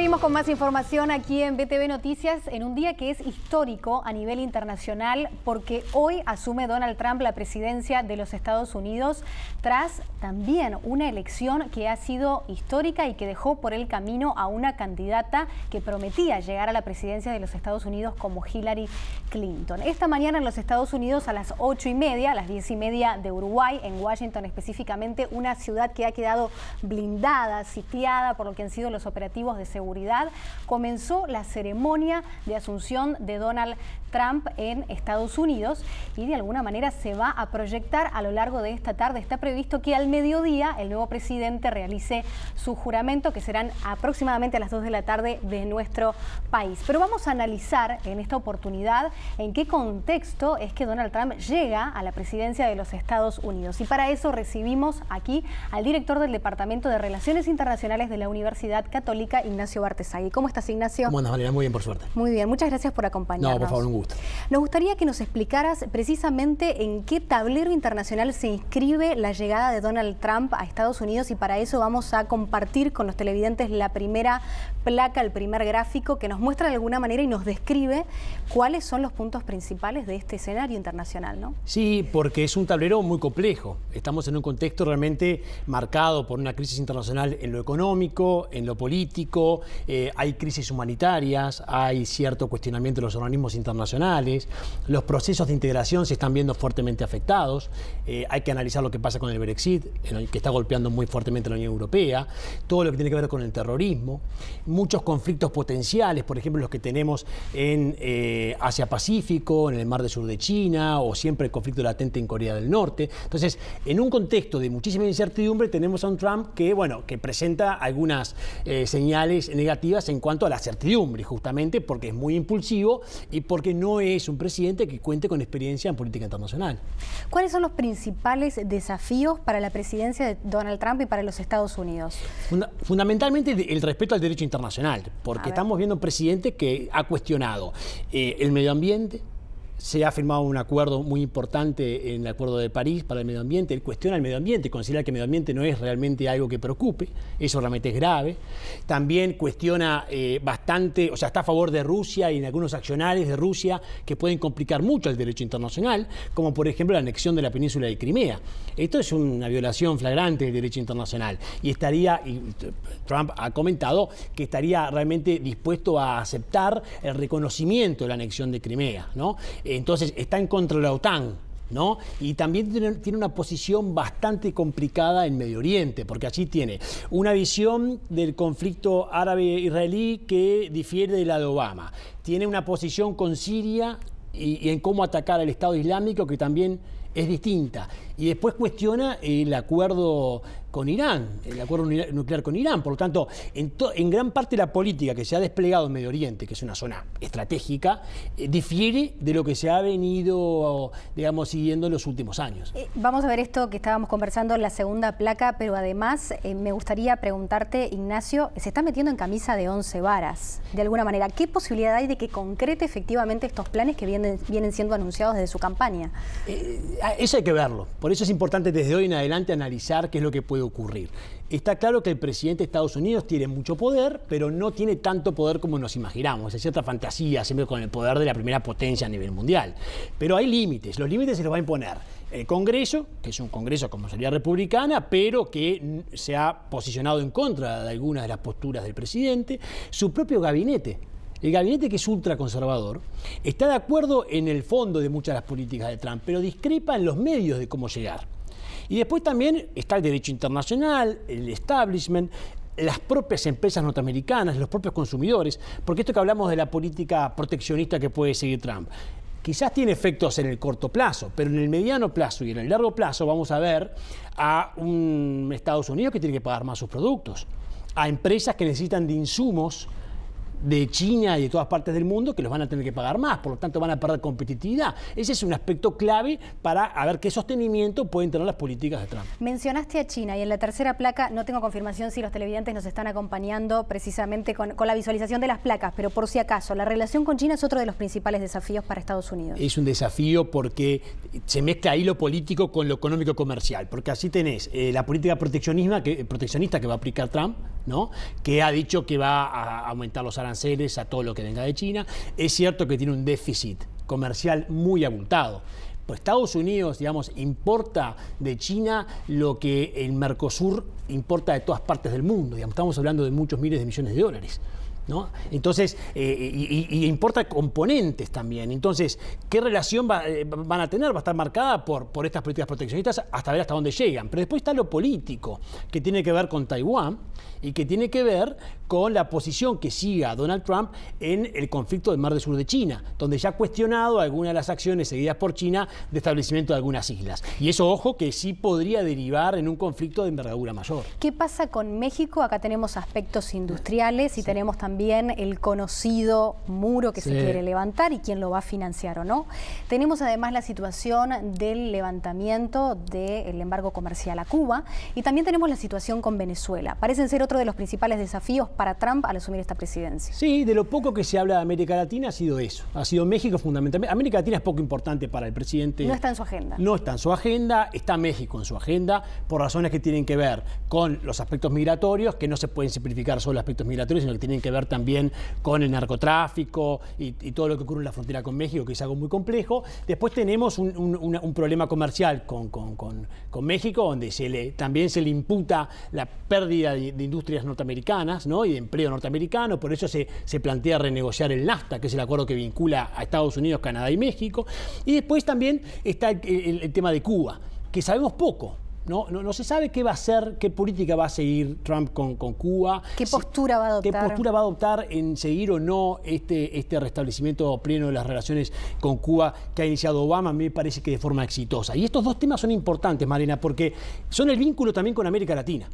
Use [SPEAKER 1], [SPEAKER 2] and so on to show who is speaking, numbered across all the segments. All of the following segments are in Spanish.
[SPEAKER 1] Seguimos con más información aquí en BTV Noticias en un día que es histórico a nivel internacional porque hoy asume Donald Trump la presidencia de los Estados Unidos tras también una elección que ha sido histórica y que dejó por el camino a una candidata que prometía llegar a la presidencia de los Estados Unidos como Hillary Clinton. Esta mañana en los Estados Unidos a las 8:30, a las 10:30 de Uruguay, en Washington específicamente, una ciudad que ha quedado blindada, sitiada por lo que han sido los operativos de seguridad, comenzó la ceremonia de asunción de Donald Trump en Estados Unidos y de alguna manera se va a proyectar a lo largo de esta tarde. Está previsto que al mediodía el nuevo presidente realice su juramento, que serán aproximadamente a las 2 de la tarde de nuestro país. Pero vamos a analizar en esta oportunidad en qué contexto es que Donald Trump llega a la presidencia de los Estados Unidos. Y para eso recibimos aquí al director del Departamento de Relaciones Internacionales de la Universidad Católica, Ignacio Bartesagui. ¿Cómo estás, Ignacio?
[SPEAKER 2] ¿Cómo andas, Valeria? Muy bien, por suerte.
[SPEAKER 1] Muy bien, muchas gracias por acompañarnos.
[SPEAKER 2] No, por favor, un gusto.
[SPEAKER 1] Nos gustaría que nos explicaras precisamente en qué tablero internacional se inscribe la llegada de Donald Trump a Estados Unidos, y para eso vamos a compartir con los televidentes la primera placa, el primer gráfico que nos muestra de alguna manera y nos describe cuáles son los puntos principales de este escenario internacional, ¿no?
[SPEAKER 2] Sí, porque es un tablero muy complejo. Estamos en un contexto realmente marcado por una crisis internacional en lo económico, en lo político, hay crisis humanitarias, hay cierto cuestionamiento de los organismos internacionales, los procesos de integración se están viendo fuertemente afectados, hay que analizar lo que pasa con el Brexit, que está golpeando muy fuertemente a la Unión Europea, todo lo que tiene que ver con el terrorismo, muchos conflictos potenciales, por ejemplo los que tenemos en Asia-Pacífico, en el Mar del Sur de China, o siempre el conflicto latente en Corea del Norte. Entonces, en un contexto de muchísima incertidumbre, tenemos a un Trump que, bueno, que presenta algunas señales negativas en cuanto a la certidumbre, justamente porque es muy impulsivo y porque no es un presidente que cuente con experiencia en política internacional.
[SPEAKER 1] ¿Cuáles son los principales desafíos para la presidencia de Donald Trump y para los Estados Unidos?
[SPEAKER 2] Fundamentalmente el respeto al derecho internacional, porque estamos viendo un presidente que ha cuestionado el medio ambiente. Se ha firmado un acuerdo muy importante en el Acuerdo de París para el medio ambiente. Él cuestiona el medio ambiente, considera que el medio ambiente no es realmente algo que preocupe, eso realmente es grave. También cuestiona bastante, o sea, está a favor de Rusia y en algunos accionarios de Rusia que pueden complicar mucho el derecho internacional, como por ejemplo la anexión de la península de Crimea. Esto es una violación flagrante del derecho internacional y Trump ha comentado que estaría realmente dispuesto a aceptar el reconocimiento de la anexión de Crimea, ¿no? Entonces está en contra de la OTAN, ¿no? Y también tiene una posición bastante complicada en Medio Oriente, porque allí tiene una visión del conflicto árabe-israelí que difiere de la de Obama. Tiene una posición con Siria y en cómo atacar al Estado Islámico que también es distinta. Y después cuestiona el acuerdo con Irán, el acuerdo nuclear con Irán. Por lo tanto, en gran parte la política que se ha desplegado en Medio Oriente, que es una zona estratégica, difiere de lo que se ha venido, digamos, siguiendo en los últimos años.
[SPEAKER 1] Vamos a ver esto que estábamos conversando en la segunda placa, pero además me gustaría preguntarte, Ignacio, se está metiendo en camisa de 11 varas, de alguna manera. ¿Qué posibilidad hay de que concrete efectivamente estos planes que vienen siendo anunciados desde su campaña?
[SPEAKER 2] Eso hay que verlo. Por eso es importante desde hoy en adelante analizar qué es lo que puede ocurrir. Está claro que el presidente de Estados Unidos tiene mucho poder, pero no tiene tanto poder como nos imaginamos. Es cierta fantasía, siempre con el poder de la primera potencia a nivel mundial. Pero hay límites. Los límites se los va a imponer el Congreso, que es un Congreso con mayoría republicana, pero que se ha posicionado en contra de algunas de las posturas del presidente, su propio gabinete. El gabinete, que es ultraconservador, está de acuerdo en el fondo de muchas de las políticas de Trump, pero discrepa en los medios de cómo llegar. Y después también está el derecho internacional, el establishment, las propias empresas norteamericanas, los propios consumidores, porque esto que hablamos de la política proteccionista que puede seguir Trump, quizás tiene efectos en el corto plazo, pero en el mediano plazo y en el largo plazo vamos a ver a un Estados Unidos que tiene que pagar más sus productos, a empresas que necesitan de insumos de China y de todas partes del mundo que los van a tener que pagar más, por lo tanto van a perder competitividad. Ese es un aspecto clave para ver qué sostenimiento pueden tener las políticas de Trump.
[SPEAKER 1] Mencionaste a China y en la tercera placa, no tengo confirmación si los televidentes nos están acompañando precisamente con la visualización de las placas, pero por si acaso, la relación con China es otro de los principales desafíos para Estados Unidos.
[SPEAKER 2] Es un desafío porque se mezcla ahí lo político con lo económico comercial, porque así tenés la política proteccionista que va a aplicar Trump, ¿no? Que ha dicho que va a aumentar los aranceles a todo lo que venga de China. Es cierto que tiene un déficit comercial muy abultado. Pues Estados Unidos, digamos, importa de China lo que el Mercosur importa de todas partes del mundo. Digamos, estamos hablando de muchos miles de millones de dólares, ¿no? Entonces, y importa componentes también. Entonces, ¿qué relación van a tener? Va a estar marcada por estas políticas proteccionistas hasta ver hasta dónde llegan. Pero después está lo político, que tiene que ver con Taiwán y que tiene que ver con la posición que siga Donald Trump en el conflicto del Mar del Sur de China, donde ya ha cuestionado algunas de las acciones seguidas por China de establecimiento de algunas islas. Y eso, ojo, que sí podría derivar en un conflicto de envergadura mayor.
[SPEAKER 1] ¿Qué pasa con México? Acá tenemos aspectos industriales y tenemos también el conocido muro que se quiere levantar y quién lo va a financiar o no. Tenemos además la situación del levantamiento del embargo comercial a Cuba y también tenemos la situación con Venezuela. Parecen ser otro de los principales desafíos para Trump al asumir esta presidencia.
[SPEAKER 2] Sí, de lo poco que se habla de América Latina ha sido eso. Ha sido México fundamentalmente. América Latina es poco importante para el presidente.
[SPEAKER 1] No está en su agenda.
[SPEAKER 2] No está en su agenda, está México en su agenda por razones que tienen que ver con los aspectos migratorios, que no se pueden simplificar solo aspectos migratorios, sino que tienen que ver también con el narcotráfico y todo lo que ocurre en la frontera con México, que es algo muy complejo. Después tenemos un problema comercial con México, donde también se le imputa la pérdida de industrias norteamericanas, ¿no? Y de empleo norteamericano. Por eso se plantea renegociar el NAFTA, que es el acuerdo que vincula a Estados Unidos, Canadá y México. Y después también está el tema de Cuba, que sabemos poco. No se sabe qué va a hacer, qué política va a seguir Trump con Cuba.
[SPEAKER 1] ¿Qué postura va a adoptar?
[SPEAKER 2] ¿Qué postura va a adoptar en seguir o no este restablecimiento pleno de las relaciones con Cuba que ha iniciado Obama? A mí me parece que de forma exitosa. Y estos dos temas son importantes, Marina, porque son el vínculo también con América Latina.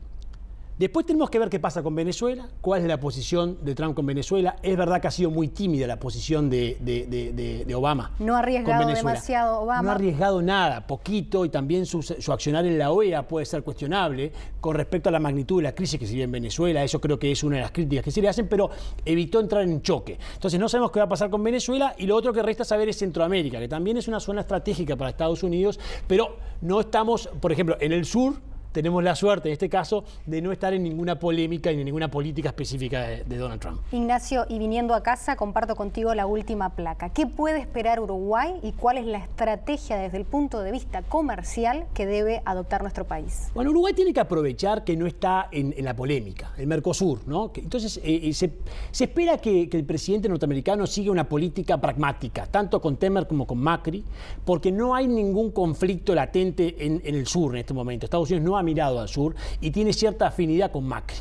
[SPEAKER 2] Después tenemos que ver qué pasa con Venezuela, cuál es la posición de Trump con Venezuela. Es verdad que ha sido muy tímida la posición de Obama.
[SPEAKER 1] No ha arriesgado demasiado Obama.
[SPEAKER 2] No ha arriesgado nada, poquito, y también su accionar en la OEA puede ser cuestionable con respecto a la magnitud de la crisis que se vive en Venezuela. Eso creo que es una de las críticas que se le hacen, pero evitó entrar en choque. Entonces no sabemos qué va a pasar con Venezuela, y lo otro que resta saber es Centroamérica, que también es una zona estratégica para Estados Unidos, pero no estamos, por ejemplo, en el sur. Tenemos la suerte, en este caso, de no estar en ninguna polémica y en ninguna política específica de Donald Trump.
[SPEAKER 1] Ignacio, y viniendo a casa, comparto contigo la última placa. ¿Qué puede esperar Uruguay y cuál es la estrategia desde el punto de vista comercial que debe adoptar nuestro país?
[SPEAKER 2] Bueno, Uruguay tiene que aprovechar que no está en la polémica, el Mercosur, ¿no? Entonces, se espera que el presidente norteamericano siga una política pragmática, tanto con Temer como con Macri, porque no hay ningún conflicto latente en el sur en este momento. Estados Unidos no ha mirado al sur y tiene cierta afinidad con Macri,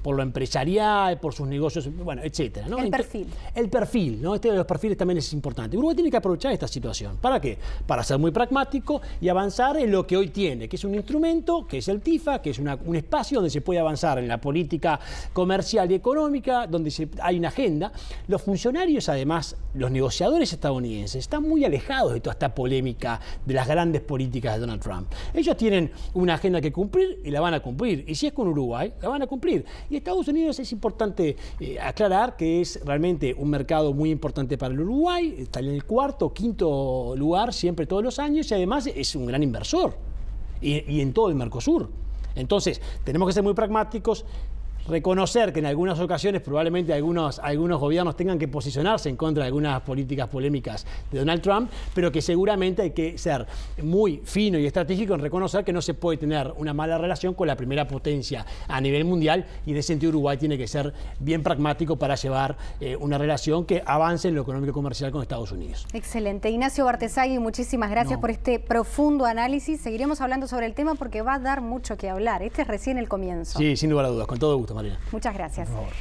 [SPEAKER 2] por lo empresarial, por sus negocios, bueno, etcétera, ¿no?
[SPEAKER 1] El perfil.
[SPEAKER 2] El perfil, ¿no? Este de los perfiles también es importante. Uruguay tiene que aprovechar esta situación. ¿Para qué? Para ser muy pragmático y avanzar en lo que hoy tiene, que es un instrumento, que es el TIFA, que es un espacio donde se puede avanzar en la política comercial y económica, donde hay una agenda. Los funcionarios, además, los negociadores estadounidenses, están muy alejados de toda esta polémica de las grandes políticas de Donald Trump. Ellos tienen una agenda que cumplir y la van a cumplir. Y si es con Uruguay, la van a cumplir. Y Estados Unidos, es importante aclarar que es realmente un mercado muy importante para el Uruguay, está en el cuarto o quinto lugar siempre todos los años, y además es un gran inversor y en todo el Mercosur. Entonces, tenemos que ser muy pragmáticos, reconocer que en algunas ocasiones probablemente algunos gobiernos tengan que posicionarse en contra de algunas políticas polémicas de Donald Trump, pero que seguramente hay que ser muy fino y estratégico en reconocer que no se puede tener una mala relación con la primera potencia a nivel mundial, y en ese sentido Uruguay tiene que ser bien pragmático para llevar una relación que avance en lo económico comercial con Estados Unidos.
[SPEAKER 1] Excelente. Ignacio Bartesagui, muchísimas gracias por este profundo análisis. Seguiremos hablando sobre el tema porque va a dar mucho que hablar. Este es recién el comienzo.
[SPEAKER 2] Sí, sin lugar a dudas, con todo gusto, Marina.
[SPEAKER 1] Muchas gracias.
[SPEAKER 2] Por favor.